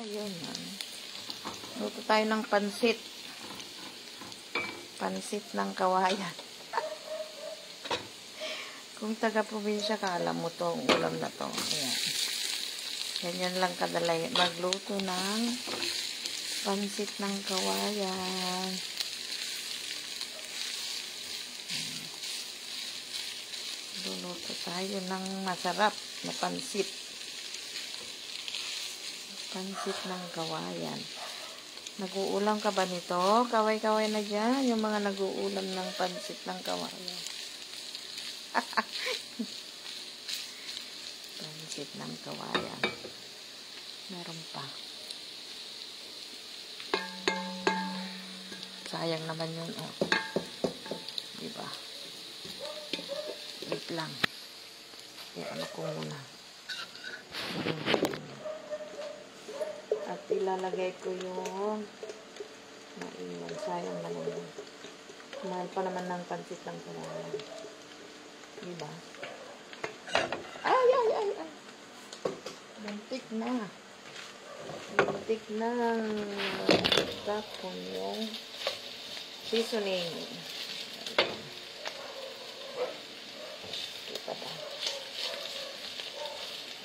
Ayun. Luto tayo ng pansit. Pansit ng kawayan. Kung taga-probinsya ka, alam mo to, ang ulam na to. Ayan. Ganyan lang kadalay. Magluto ng pansit ng kawayan. Luluto tayo ng masarap na pansit. Pansit ng kawayan. Nag-uulam ka ba nito? Kaway-kaway na dyan. Yung mga nag-uulam ng pansit ng kawayan. Pansit ng kawayan. Meron pa. Sayang naman yun. Oh. Diba? Wait lang. Ano ko muna. At ilalagay ko yung maiwan. Sayang naman yun. Mahal pa naman ng pansit ng kawayan. Diba? Ay! Bantik na. Bantik na. Tapon yung seasoning. Kita ba?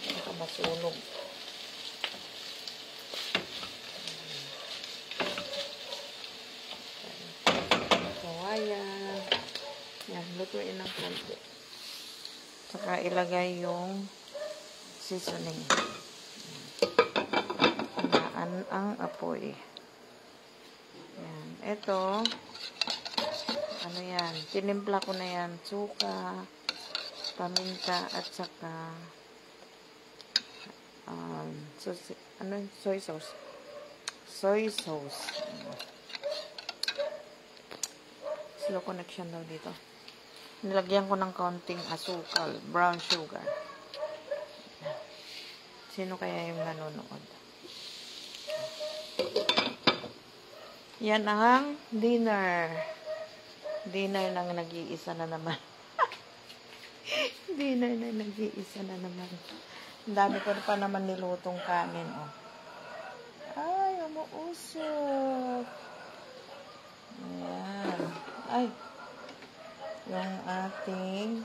Baka masunog. Kawayan. Yan, lutuin ng konti. Saka ilagay yung seasoning. Hinaan ang apoy. Yan. Ito, ano yan? Tinimpla ko na yan. Suka, paminta, at saka soy sauce. Soy sauce. Slow connection daw dito. Nilagyan ko ng kaunting asukal, brown sugar. Sino kaya yung nanonood? Yan ang dinner. Dinner ng nag-iisa na naman. Dinner na nag-iisa na naman. Ang dami ko pa naman nilutong kanin. Oh. Ay, umuusok. Ayan. Ay. Yung ating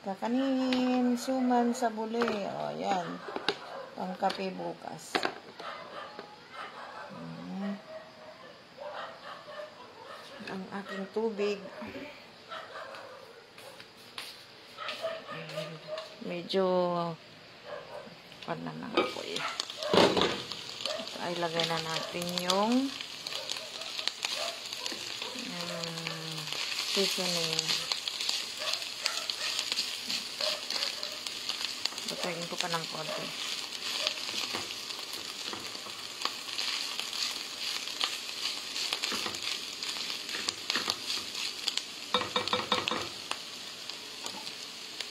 kakanin, suman sa buli. O, yan. Pangkape bukas. Ang aking tubig. Medyo na ako eh. Ay, lagay na natin yung seasoning. Batayin ko pa ng konti.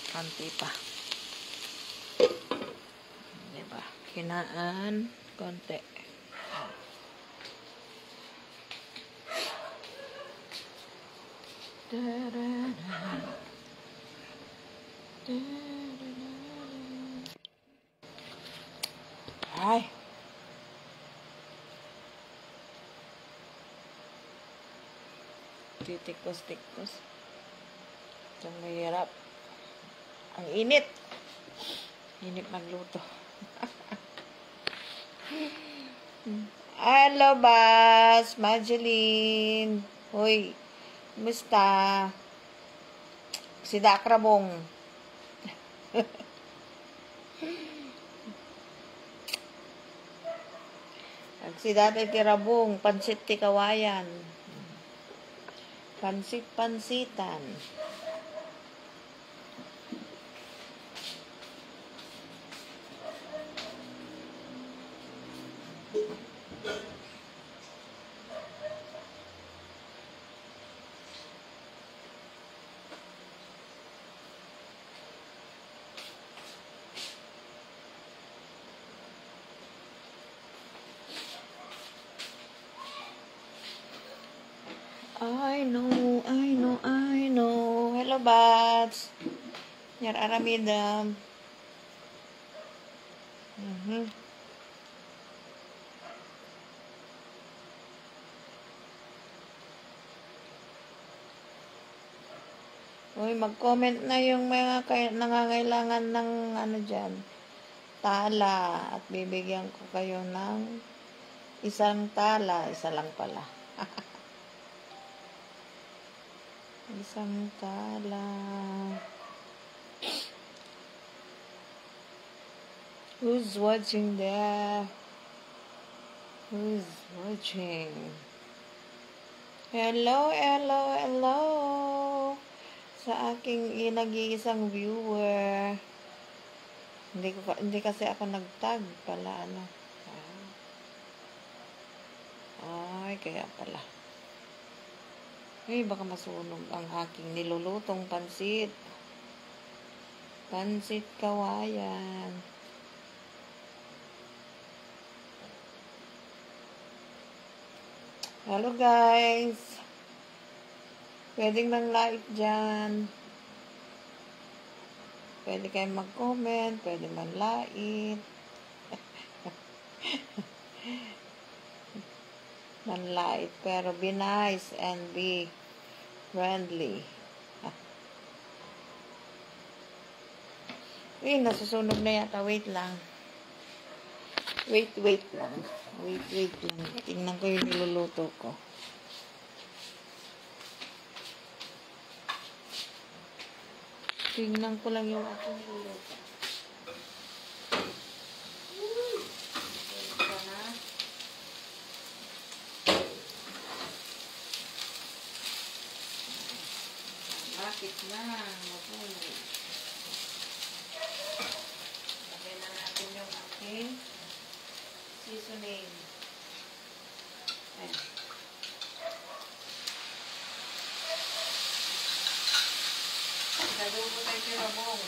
Konti pa. Diba? Hinaan konti. Ay. Titikos-tikos. Ito mahirap. Ang init. Init magluto. Hello, Bas. Madeline. Hoy. Kumusta? Si Dakrabong. Si Datay Kirabong. Pansit ti kawayan. Pansit-pansitan. I know. Hello, Bats. Yar aramidam. Uy, mag-comment na yung mga nangangailangan ng ano dyan, tala. At bibigyan ko kayo ng isang tala. Isa lang pala. Isang tala. Who's watching there? Who's watching? Hello, hello, hello! Sa aking nag-iisang viewer. Hindi kasi ako nag-tag pala, ano. Ay, kaya pala. Ay, baka masunog ang aking nilulutong pansit. Pansit kawayan. Hello guys. Pwedeng mang-like dyan. Pwede kayong mag-comment. Pwede man-like. Man-like. Pero be nice and be friendly. Uy, nasusunog na yata. Wait lang. Wait lang. Wait lang. Tingnan ko yung niluluto ko. Tingnan ko lang yung aking niluluto. Bakit na? Mapuno. Lagyan na natin yung aking seasoning. Ayan. Nalubo tayo yung ramong.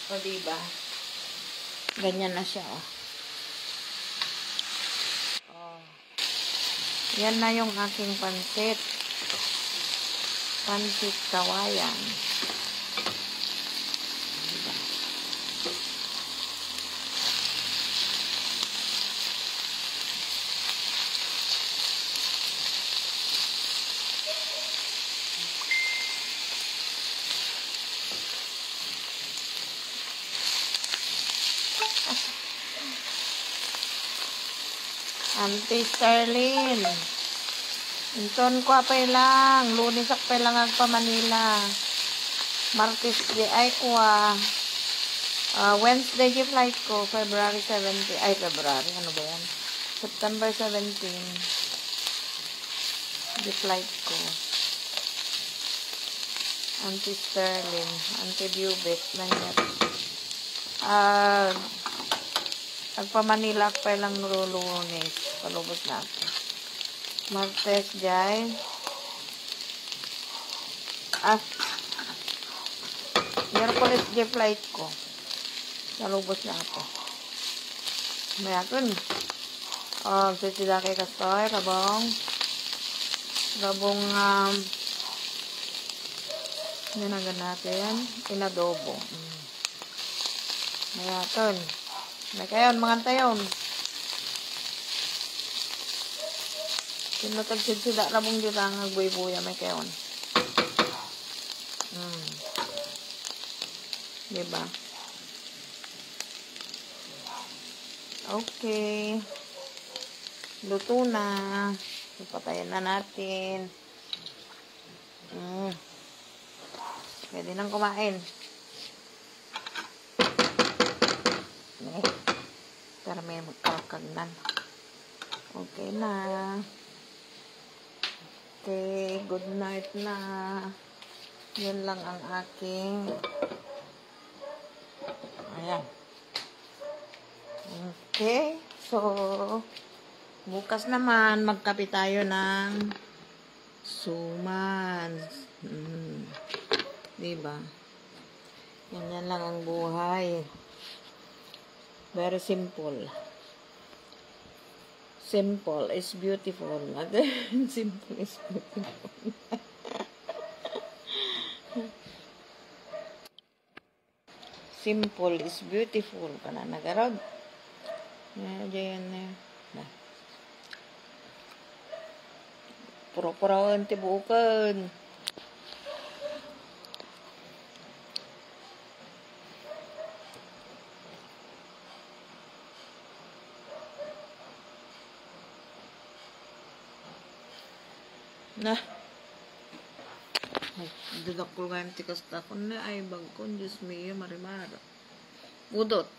O, diba? Ganyan na siya, oh. Oh. Yan na yung aking pansit. Pansit kawayan. Diba? Auntie Sterling. Inton ko apay lang. Lunes akpay lang agpa Manila. Martes di ay ko Wednesday yung flight ko. February 17. Ay, February. Ano ba yan? September 17. Di flight ko. Auntie Sterling. Auntie Bubik. Nangyat. Agpa Manila akpay lang Lunes. Palubos na ako. Martes, jay. Miyerkules, jay flight ko. Palubos na ako. Mayakon. Sisida kay Kastoy, kabong. Ninagan natin. Inadobo. Mayakon. May kayon, mga tayon. Sinutagsid sila rabong dirang agbuy-buya may kayon. Diba? Okay. Luto na. Patayin na natin. Pwede nang kumain. Para may magkakagnan. Okay na. Okay, good night na. Yun lang ang aking. Ayan. Okay. So, bukas naman magkape tayo ng Suman. Diba? Ganyan lang ang buhay. Very simple. Simple is beautiful. Again, simple is beautiful. Simple is beautiful. Kana nagarod. Diyan na. Puro-puro tibukan. Nah. Dudakul nga yung tikas takon na ay bagkon. Diyos miyo, marimar. Udot.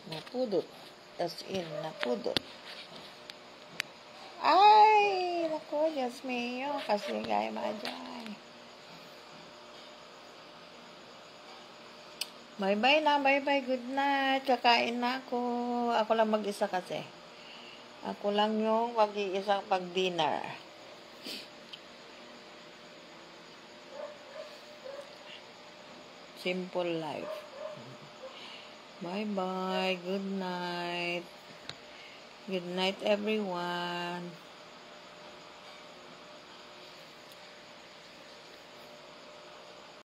Napudot. Tas in, napudot. Ay, naku, Diyos miyo. Kasi gaya majay. Bye-bye na, bye-bye. Good night. Kakain na ako. Ako lang mag-isa kasi. Ako lang yung mag-iisang pag-dinner. Simple life. Bye-bye. Good night. Good night, everyone.